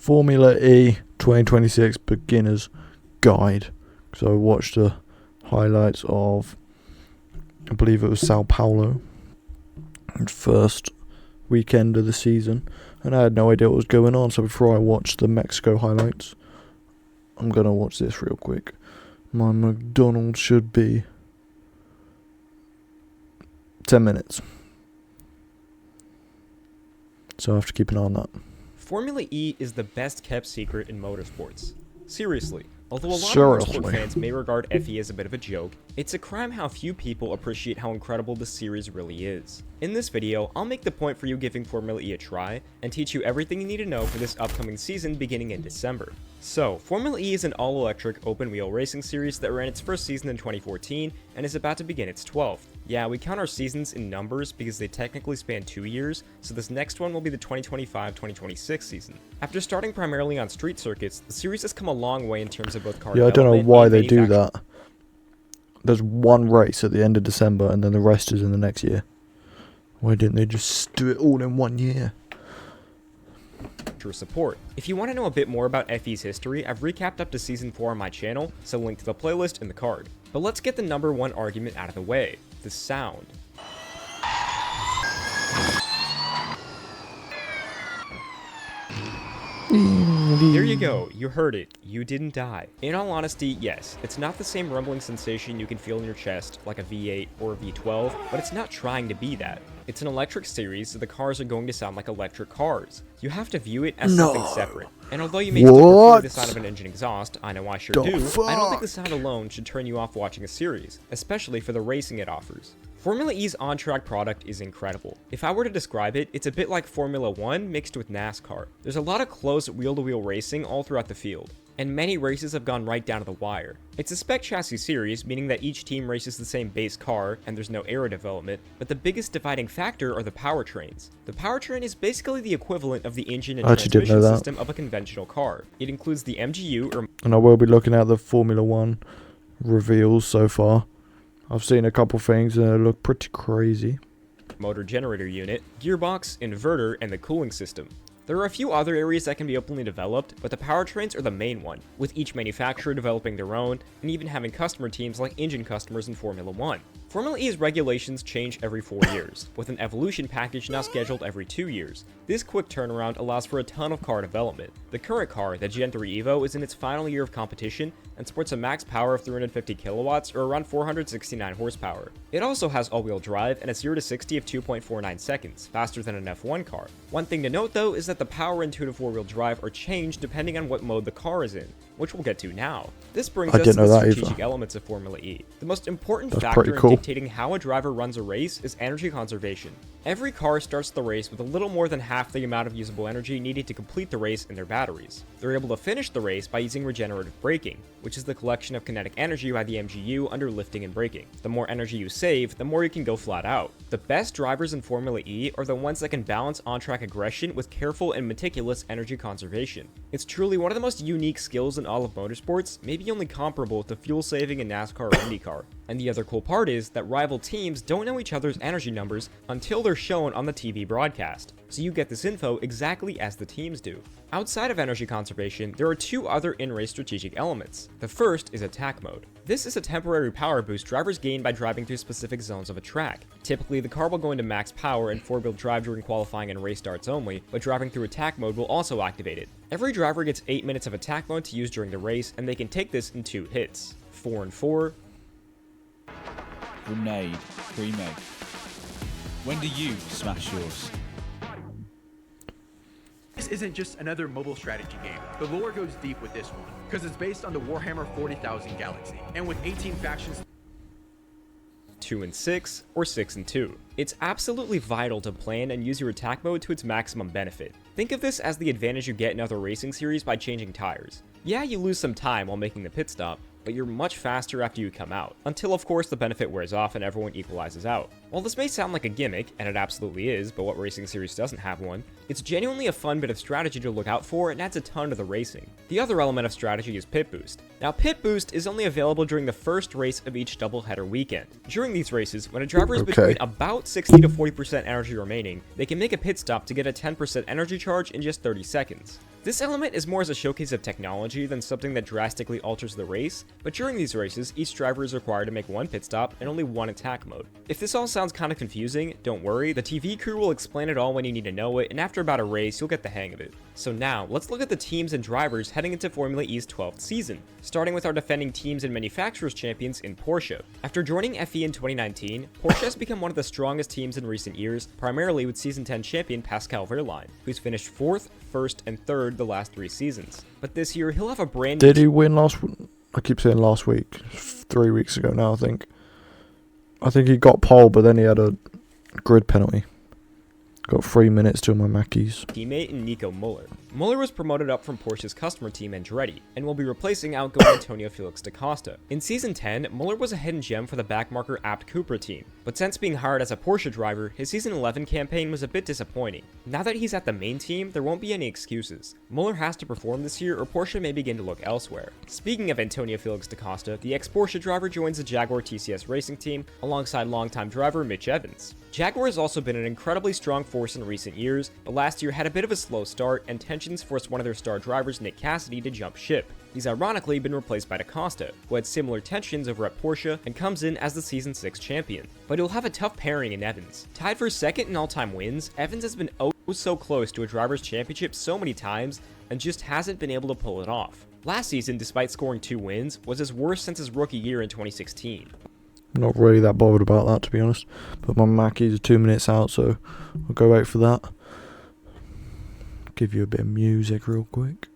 Formula E 2026 Beginner's Guide. So I watched the highlights of, I believe it was Sao Paulo, first weekend of the season, and I had no idea what was going on. So before I watched the Mexico highlights, I'm gonna watch this real quick. My McDonald's should be 10 minutes, so I have to keep an eye on that. Formula E is the best kept secret in motorsports. Seriously, although a lot of motorsport fans may regard FE as a bit of a joke, it's a crime how few people appreciate how incredible the series really is. In this video, I'll make the point for you giving Formula E a try, and teach you everything you need to know for this upcoming season beginning in December. So, Formula E is an all-electric, open-wheel racing series that ran its first season in 2014, and is about to begin its 12th. Yeah, we count our seasons in numbers because they technically span 2 years, so this next one will be the 2025-2026 season. After starting primarily on street circuits, the series has come a long way in terms of both car development. I don't know why they do that. There's one race at the end of December, and then the rest is in the next year. Why didn't they just do it all in 1 year? Support. If you want to know a bit more about FE's history, I've recapped up to Season 4 on my channel, so link to the playlist in the card. But let's get the number one argument out of the way, the sound. There you go, you heard it, you didn't die. In all honesty, yes, it's not the same rumbling sensation you can feel in your chest like a V8 or a V12, but it's not trying to be that. It's an electric series, so the cars are going to sound like electric cars. You have to view it as something separate. And although you may still prefer the sound of an engine exhaust, I know I sure do, I don't think the sound alone should turn you off watching a series, especially for the racing it offers. Formula E's on-track product is incredible. If I were to describe it, it's a bit like Formula 1 mixed with NASCAR. There's a lot of close wheel-to-wheel racing all throughout the field, and many races have gone right down to the wire. It's a spec chassis series, meaning that each team races the same base car, and there's no aero development, but the biggest dividing factor are the powertrains. The powertrain is basically the equivalent of the engine and transmission system of a conventional car. It includes the MGU, and I will be looking at the Formula 1 reveals so far. I've seen a couple things and they look pretty crazy. Motor generator unit, gearbox, inverter, and the cooling system. There are a few other areas that can be openly developed, but the powertrains are the main one, with each manufacturer developing their own, and even having customer teams like engine customers in Formula 1. Formula E's regulations change every 4 years, with an evolution package now scheduled every 2 years. This quick turnaround allows for a ton of car development. The current car, the Gen 3 Evo, is in its final year of competition and sports a max power of 350 kilowatts or around 469 horsepower. It also has all-wheel drive and a 0 to 60 of 2.49 seconds, faster than an F1 car. One thing to note though is that the power and 2 to 4-wheel drive are changed depending on what mode the car is in, which we'll get to now. This brings us to the strategic elements of Formula E. The most important factor in dictating how a driver runs a race is energy conservation. Every car starts the race with a little more than half the amount of usable energy needed to complete the race in their batteries. They're able to finish the race by using regenerative braking, which is the collection of kinetic energy by the MGU under lifting and braking. The more energy you save, the more you can go flat out. The best drivers in Formula E are the ones that can balance on-track aggression with careful and meticulous energy conservation. It's truly one of the most unique skills in all of motorsports, maybe only comparable to fuel saving in NASCAR or IndyCar. And the other cool part is that rival teams don't know each other's energy numbers until they're shown on the TV broadcast, so you get this info exactly as the teams do. Outside of energy conservation, there are two other in-race strategic elements. The first is attack mode. This is a temporary power boost drivers gain by driving through specific zones of a track. Typically, the car will go into max power and 4-wheel drive during qualifying and race starts only, but driving through attack mode will also activate it. Every driver gets 8 minutes of attack mode to use during the race, and they can take this in 2 hits. 4 and 4. Grenade, pre-made. When do you smash yours? This isn't just another mobile strategy game. The lore goes deep with this one, because it's based on the Warhammer 40,000 galaxy, and with 18 factions. 2 and 6, or 6 and 2. It's absolutely vital to plan and use your attack mode to its maximum benefit. Think of this as the advantage you get in other racing series by changing tires. Yeah, you lose some time while making the pit stop, but you're much faster after you come out, until of course the benefit wears off and everyone equalizes out. While this may sound like a gimmick, and it absolutely is, but what racing series doesn't have one, it's genuinely a fun bit of strategy to look out for and adds a ton to the racing. The other element of strategy is Pit Boost. Now Pit Boost is only available during the first race of each doubleheader weekend. During these races, when a driver is between about 60 to 40% energy remaining, they can make a pit stop to get a 10% energy charge in just 30 seconds. This element is more as a showcase of technology than something that drastically alters the race, but during these races, each driver is required to make one pit stop and only one attack mode. If this all sounds kind of confusing, don't worry, the TV crew will explain it all when you need to know it, and after about a race, you'll get the hang of it. So now, let's look at the teams and drivers heading into Formula E's 12th season, starting with our defending teams and manufacturers champions in Porsche. After joining FE in 2019, Porsche has become one of the strongest teams in recent years, primarily with Season 10 champion Pascal Wehrlein, who's finished 4th, 1st, and 3rd the last 3 seasons. But this year, he'll have a brand new... Did he win last week? I keep saying last week. 3 weeks ago now, I think. I think he got pole, but then he had a grid penalty. Got 3 minutes to my Mackies. Teammate in Nico Muller. Muller was promoted up from Porsche's customer team Andretti, and will be replacing outgoing Antonio Felix da Costa. In Season 10, Muller was a hidden gem for the backmarker Abt Cupra team, but since being hired as a Porsche driver, his Season 11 campaign was a bit disappointing. Now that he's at the main team, there won't be any excuses. Muller has to perform this year or Porsche may begin to look elsewhere. Speaking of Antonio Felix da Costa, the ex-Porsche driver joins the Jaguar TCS racing team alongside longtime driver Mitch Evans. Jaguar has also been an incredibly strong force in recent years, but last year had a bit of a slow start and tensions forced one of their star drivers, Nick Cassidy, to jump ship. He's ironically been replaced by da Costa, who had similar tensions over at Porsche and comes in as the Season 6 champion. But he'll have a tough pairing in Evans. Tied for second in all-time wins, Evans has been oh so close to a driver's championship so many times and just hasn't been able to pull it off. Last season, despite scoring 2 wins, was his worst since his rookie year in 2016. I'm not really that bothered about that, to be honest. But my Mackies are 2 minutes out, so I'll go wait for that. Give you a bit of music real quick.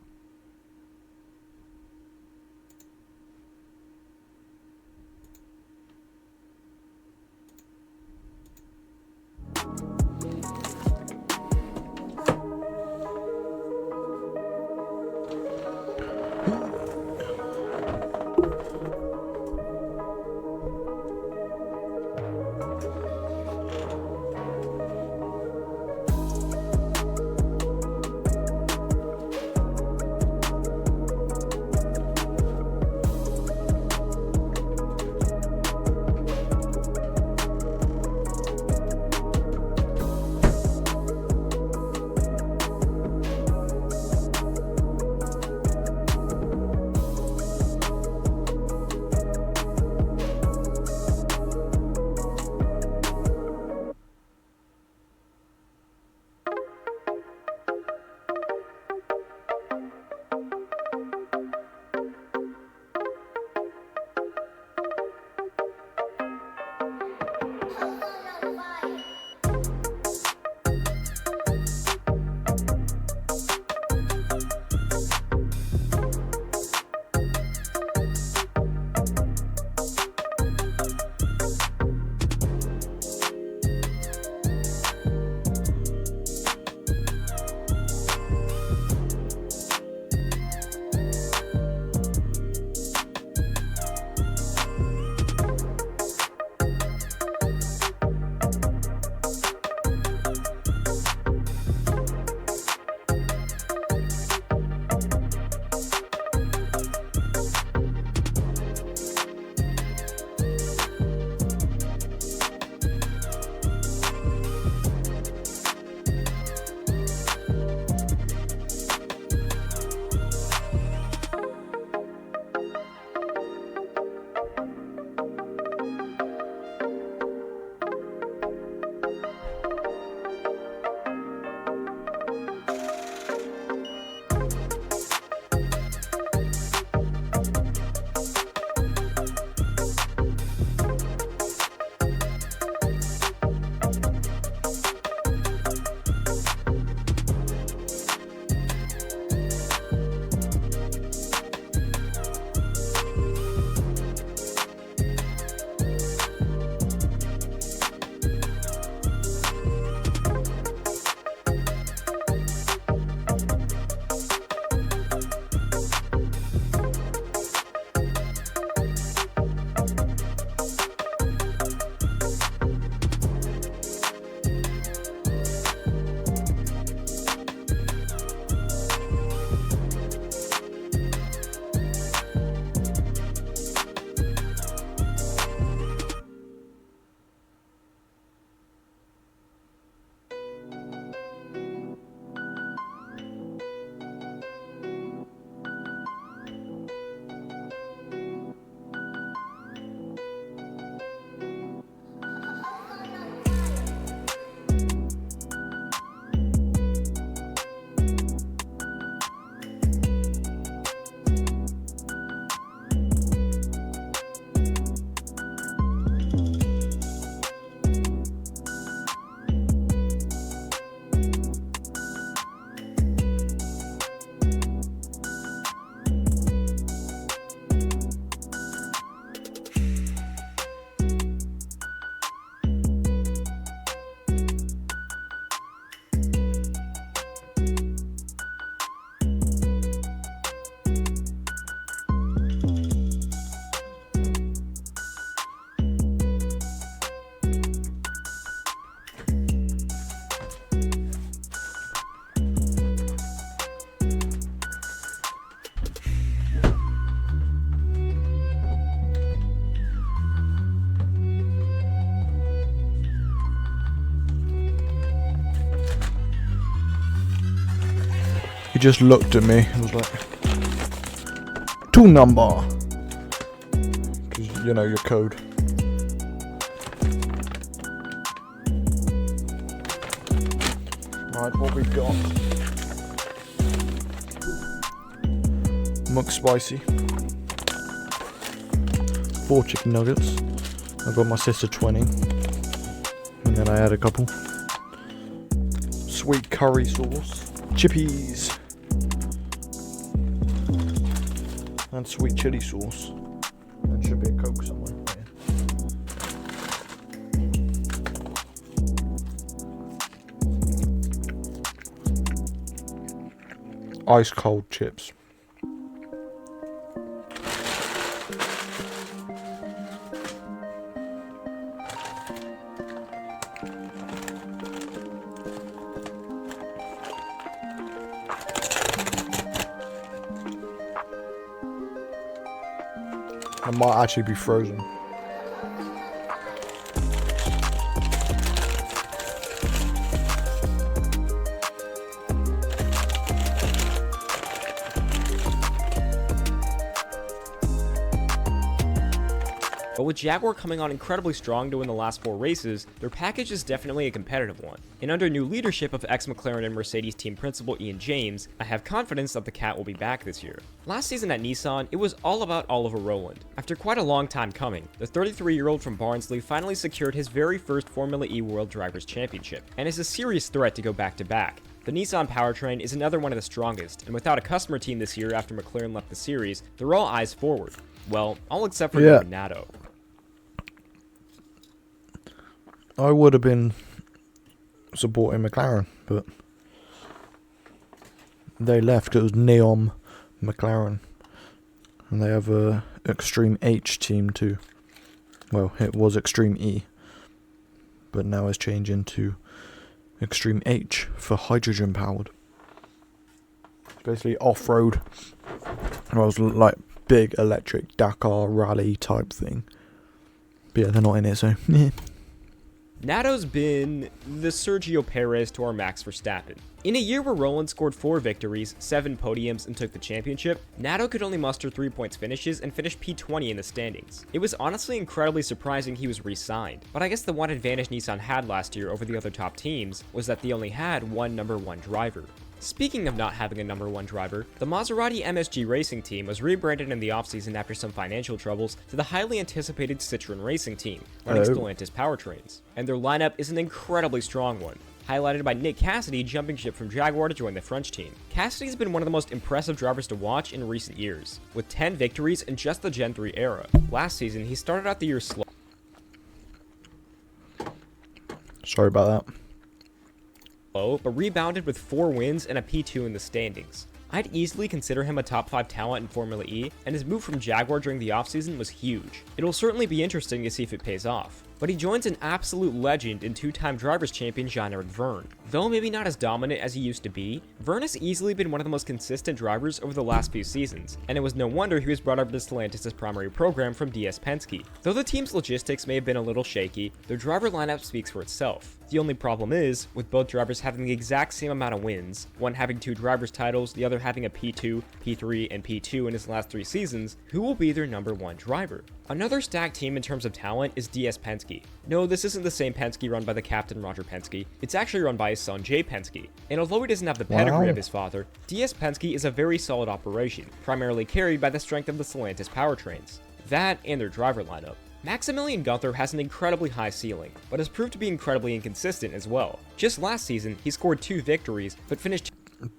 He just looked at me and was like, 2 number. 'Cause you know your code. Right, what we got? McSpicy. 4 chicken nuggets. I got my sister 20. And then I had a couple. Sweet curry sauce. Chippies. And sweet chili sauce. There should be a Coke somewhere. Yeah. Ice cold chips. It might actually be frozen. But with Jaguar coming on incredibly strong to win the last 4 races, their package is definitely a competitive one. And under new leadership of ex-McLaren and Mercedes team principal Ian James, I have confidence that the cat will be back this year. Last season at Nissan, it was all about Oliver Rowland. After quite a long time coming, the 33-year-old from Barnsley finally secured his very first Formula E World Drivers' Championship, and is a serious threat to go back-to-back. The Nissan powertrain is another one of the strongest, and without a customer team this year after McLaren left the series, they're all eyes forward. Well, all except for Nato. I would have been supporting McLaren, but they left. It was Neom McLaren, and they have a Extreme H team too. Well, it was Extreme E, but now it's changing to Extreme H for hydrogen powered. It's basically off-road. It was like big electric Dakar rally type thing. But yeah, they're not in it, so yeah. Nato's been the Sergio Perez to our Max Verstappen. In a year where Rowland scored 4 victories, 7 podiums, and took the championship, Nato could only muster 3 points finishes and finished P20 in the standings. It was honestly incredibly surprising he was re-signed, but I guess the one advantage Nissan had last year over the other top teams was that they only had one number 1 driver. Speaking of not having a number 1 driver, the Maserati MSG Racing team was rebranded in the offseason after some financial troubles to the highly anticipated Citroen Racing team, running Stellantis powertrains. And their lineup is an incredibly strong one, highlighted by Nick Cassidy jumping ship from Jaguar to join the French team. Cassidy's been one of the most impressive drivers to watch in recent years, with 10 victories in just the Gen 3 era. Last season, he started out the year slow. Sorry about that. But rebounded with 4 wins and a P2 in the standings. I'd easily consider him a top 5 talent in Formula E, and his move from Jaguar during the offseason was huge. It'll certainly be interesting to see if it pays off. But he joins an absolute legend in 2-time Drivers' Champion Jean-Eric Vergne. Though maybe not as dominant as he used to be, Vergne has easily been one of the most consistent drivers over the last few seasons, and it was no wonder he was brought up to Stellantis' primary program from DS Penske. Though the team's logistics may have been a little shaky, their driver lineup speaks for itself. The only problem is, with both drivers having the exact same amount of wins, one having 2 drivers' titles, the other having a P2, P3, and P2 in his last 3 seasons, who will be their number 1 driver? Another stacked team in terms of talent is DS Penske. No, this isn't the same Penske run by the captain Roger Penske, it's actually run by his son Jay Penske. And although he doesn't have the pedigree of his father, DS Penske is a very solid operation, primarily carried by the strength of the Stellantis powertrains. That and their driver lineup. Maximilian Gunther has an incredibly high ceiling, but has proved to be incredibly inconsistent as well. Just last season, he scored 2 victories, but finished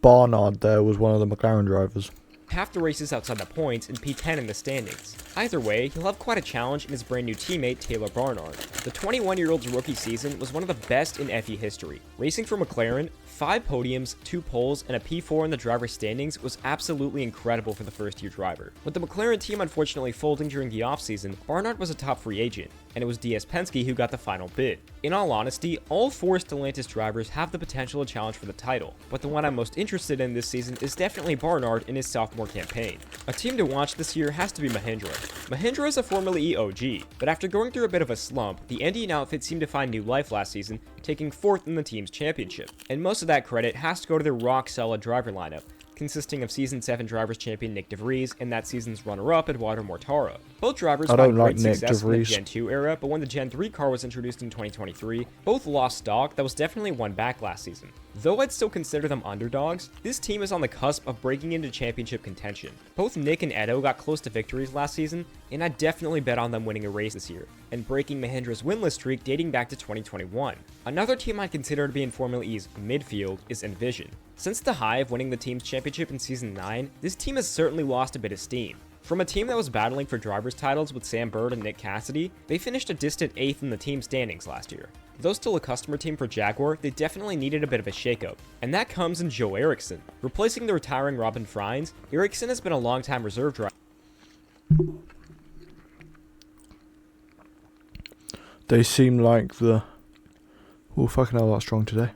Barnard there was one of the McLaren drivers. half the races outside the points and P10 in the standings. Either way, he'll have quite a challenge in his brand new teammate Taylor Barnard. The 21-year-old's rookie season was one of the best in FE history. Racing for McLaren, 5 podiums, 2 poles, and a P4 in the driver's standings was absolutely incredible for the first-year driver. With the McLaren team unfortunately folding during the offseason, Barnard was a top free agent, and it was DS Penske who got the final bid. In all honesty, all 4 Stellantis drivers have the potential to challenge for the title, but the one I'm most interested in this season is definitely Barnard in his sophomore campaign. A team to watch this year has to be Mahindra. Mahindra is a Formula E OG, but after going through a bit of a slump, the Indian outfit seemed to find new life last season, taking 4th in the team's championship. And most of that credit has to go to their rock-solid driver lineup, consisting of Season 7 Drivers Champion Nick DeVries and that season's runner-up Eduardo Mortara. Both drivers I found don't like great Nick success in the DeVries. Gen 2 era, but when the Gen 3 car was introduced in 2023, both lost stock that was definitely won back last season. Though I'd still consider them underdogs, this team is on the cusp of breaking into championship contention. Both Nick and Edo got close to victories last season, and I'd definitely bet on them winning a race this year, and breaking Mahindra's winless streak dating back to 2021. Another team I'd consider to be in Formula E's midfield is Envision. Since the high of winning the team's championship in Season 9, this team has certainly lost a bit of steam. From a team that was battling for drivers' titles with Sam Bird and Nick Cassidy, they finished a distant 8th in the team standings last year. Though still a customer team for Jaguar, they definitely needed a bit of a shakeup, and that comes in Joe Eriksson. Replacing the retiring Robin Freins, Eriksson has been a long-time reserve driver. They seem like the... Oh, fucking hell, that's strong today.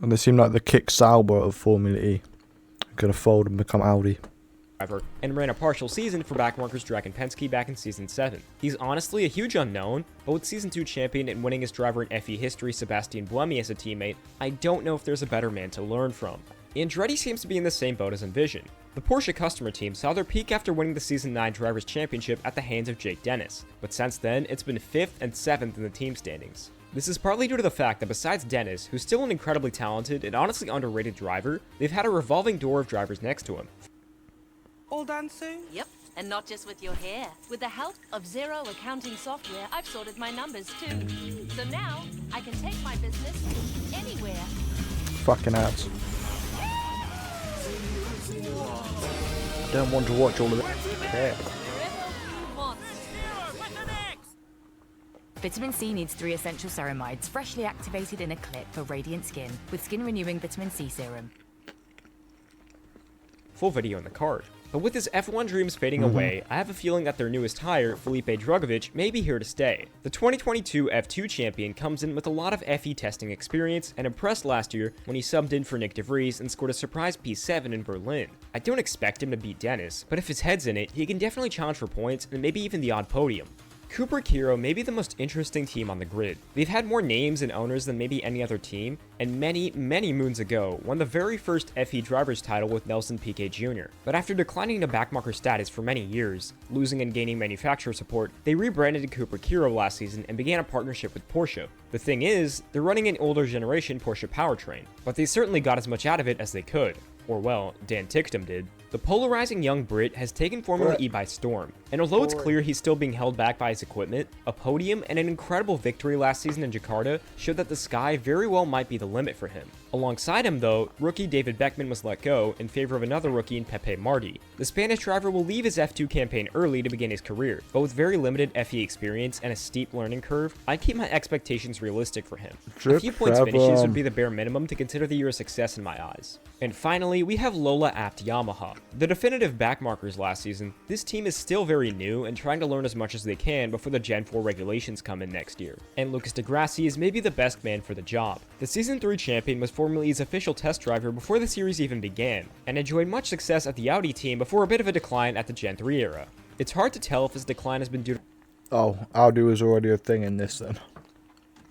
And they seem like the Kick Sauber of Formula E. Gonna fold and become Audi. And ran a partial season for backmarkers Dragon Penske back in Season 7. He's honestly a huge unknown, but with Season 2 champion and winningest driver in FE history Sebastian Buemi as a teammate, I don't know if there's a better man to learn from. Andretti seems to be in the same boat as Envision. The Porsche customer team saw their peak after winning the Season 9 Drivers' Championship at the hands of Jake Dennis, but since then, it's been 5th and 7th in the team standings. This is partly due to the fact that besides Dennis, who's still an incredibly talented and honestly underrated driver, they've had a revolving door of drivers next to him. All done, Sue? Yep, and not just with your hair. With the help of Zero accounting software, I've sorted my numbers too. So now, I can take my business anywhere. Fucking ads. I don't want to watch all of it. Yeah. Vitamin C needs 3 essential ceramides freshly activated in a clip for radiant skin with skin renewing vitamin C serum. Full video in the card. But with his F1 dreams fading away, I have a feeling that their newest hire, Felipe Drugovich, may be here to stay. The 2022 F2 champion comes in with a lot of FE testing experience and impressed last year when he subbed in for Nick DeVries and scored a surprise P7 in Berlin. I don't expect him to beat Dennis, but if his head's in it, he can definitely challenge for points and maybe even the odd podium. Cooper Kiro may be the most interesting team on the grid. They've had more names and owners than maybe any other team, and many moons ago won the very first FE Drivers title with Nelson Piquet Jr. But after declining to backmarker status for many years, losing and gaining manufacturer support, they rebranded Cooper Kiro last season and began a partnership with Porsche. The thing is, they're running an older generation Porsche powertrain, but they certainly got as much out of it as they could. Or well, Dan Ticktum did. The polarizing young Brit has taken Formula E by storm, and although it's clear he's still being held back by his equipment, a podium and an incredible victory last season in Jakarta showed that the sky very well might be the limit for him. Alongside him though, rookie David Beckman was let go in favor of another rookie in Pepe Marti. The Spanish driver will leave his F2 campaign early to begin his career, but with very limited FE experience and a steep learning curve, I keep my expectations realistic for him. A few points finishes would be the bare minimum to consider the year a success in my eyes. And finally, we have Lola Apt Yamaha. The definitive backmarkers last season, this team is still very new and trying to learn as much as they can before the Gen 4 regulations come in next year. And Lucas Di Grassi is maybe the best man for the job. The Season 3 champion was Formula E's official test driver before the series even began, and enjoyed much success at the Audi team before a bit of a decline at the Gen 3 era. It's hard to tell if his decline has been due to Oh, Audi was already a thing in this then.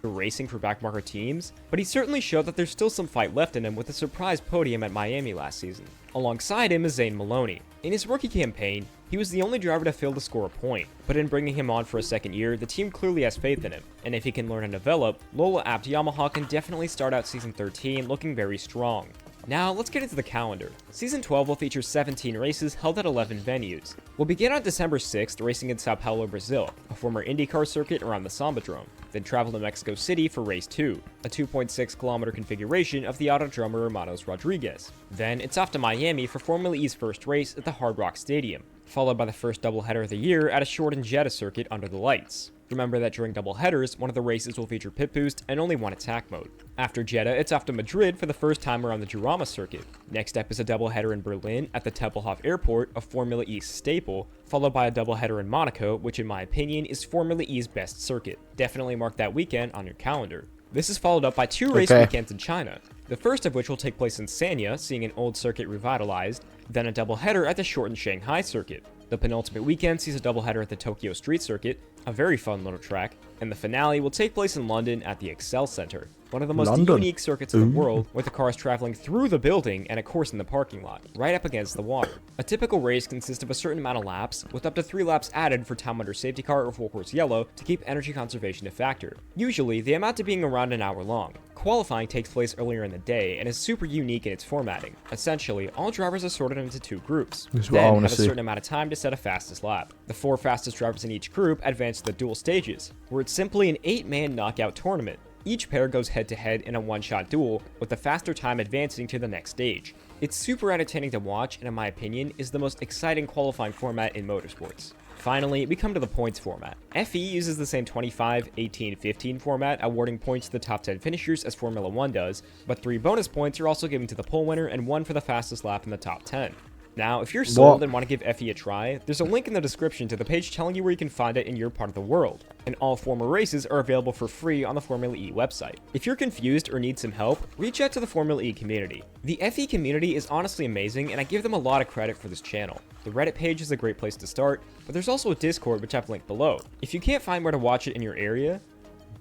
racing for backmarker teams, but he certainly showed that there's still some fight left in him with a surprise podium at Miami last season. Alongside him is Zane Maloney. In his rookie campaign, he was the only driver to fail to score a point, but in bringing him on for a second year, the team clearly has faith in him, and if he can learn and develop, Lola Apt Yamaha can definitely start out Season 13 looking very strong. Now, let's get into the calendar. Season 12 will feature 17 races held at 11 venues. We'll begin on December 6th racing in Sao Paulo, Brazil, a former IndyCar circuit around the Sambadrome, then travel to Mexico City for Race 2, a 2.6 kilometer configuration of the Autodromo Hermanos Rodriguez. Then it's off to Miami for Formula E's first race at the Hard Rock Stadium, followed by the first doubleheader of the year at a shortened Jeddah circuit under the lights. Remember that during doubleheaders, one of the races will feature pit boost and only one attack mode. After Jeddah, it's off to Madrid for the first time around the Jurama circuit. Next up is a doubleheader in Berlin at the Tempelhof Airport, a Formula E staple, followed by a doubleheader in Monaco, which in my opinion is Formula E's best circuit. Definitely mark that weekend on your calendar. This is followed up by 2 race weekends in China, the first of which will take place in Sanya, seeing an old circuit revitalized, then a doubleheader at the shortened Shanghai circuit. The penultimate weekend sees a doubleheader at the Tokyo Street Circuit, a very fun little track, and the finale will take place in London at the Excel Center. one of the most London. unique circuits in the Ooh. world, with the cars traveling through the building and a course in the parking lot, right up against the water. A typical race consists of a certain amount of laps, with up to 3 laps added for time under safety car or full course yellow to keep energy conservation a factor. Usually, they amount to being around an hour long. Qualifying takes place earlier in the day and is super unique in its formatting. Essentially, all drivers are sorted into 2 groups, This is what I then wanna have a see. certain amount of time to set a fastest lap. The 4 fastest drivers in each group advance to the dual stages, where it's simply an 8-man knockout tournament. Each pair goes head-to-head in a one-shot duel, with the faster time advancing to the next stage. It's super entertaining to watch, and in my opinion, is the most exciting qualifying format in motorsports. Finally, we come to the points format. FE uses the same 25, 18, 15 format, awarding points to the top 10 finishers as Formula 1 does, but 3 bonus points are also given to the pole winner and 1 for the fastest lap in the top 10. Now, if you're sold and want to give FE a try, there's a link in the description to the page telling you where you can find it in your part of the world, and all former races are available for free on the Formula E website. If you're confused or need some help, reach out to the Formula E community. The FE community is honestly amazing, and I give them a lot of credit for this channel. The Reddit page is a great place to start, but there's also a Discord which I've linked below. If you can't find where to watch it in your area,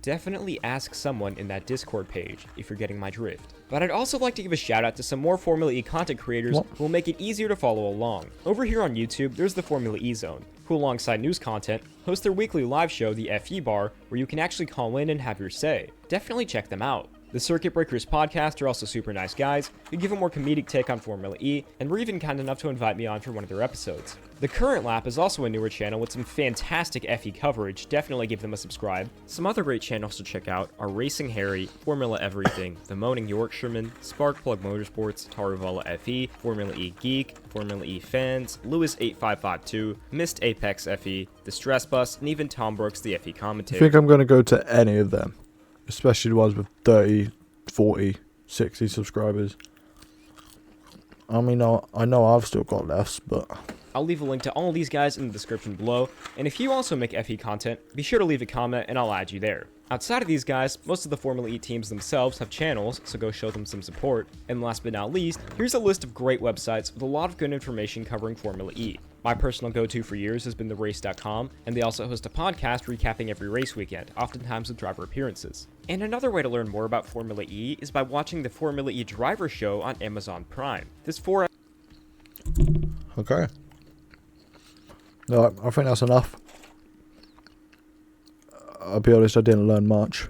definitely ask someone in that Discord page if you're getting my drift. But I'd also like to give a shout out to some more Formula E content creators who will make it easier to follow along. Over here on YouTube, there's the Formula E Zone, who alongside news content, host their weekly live show, the FE Bar, where you can actually call in and have your say. Definitely check them out. The Circuit Breakers podcast are also super nice guys who give a more comedic take on Formula E, and were even kind enough to invite me on for one of their episodes. The Current Lap is also a newer channel with some fantastic FE coverage, definitely give them a subscribe. Some other great channels to check out are Racing Harry, Formula Everything, The Moaning Yorkshireman, Sparkplug Motorsports, Taruvala FE, Formula E Geek, Formula E Fans, Lewis8552, Mist Apex FE, The Stress Bus, and even Tom Brooks, the FE I commentator. think I'm going to go to any of them, especially the ones with 30, 40, 60 subscribers. I mean, I know I've still got less, but I'll leave a link to all of these guys in the description below, and if you also make FE content, be sure to leave a comment and I'll add you there. Outside of these guys, most of the Formula E teams themselves have channels, so go show them some support. And last but not least, here's a list of great websites with a lot of good information covering Formula E. My personal go-to for years has been therace.com, and they also host a podcast recapping every race weekend, oftentimes with driver appearances. And another way to learn more about Formula E is by watching the Formula E Driver Show on Amazon Prime. This 4 okay. No, I think that's enough. I'll be honest, I didn't learn much.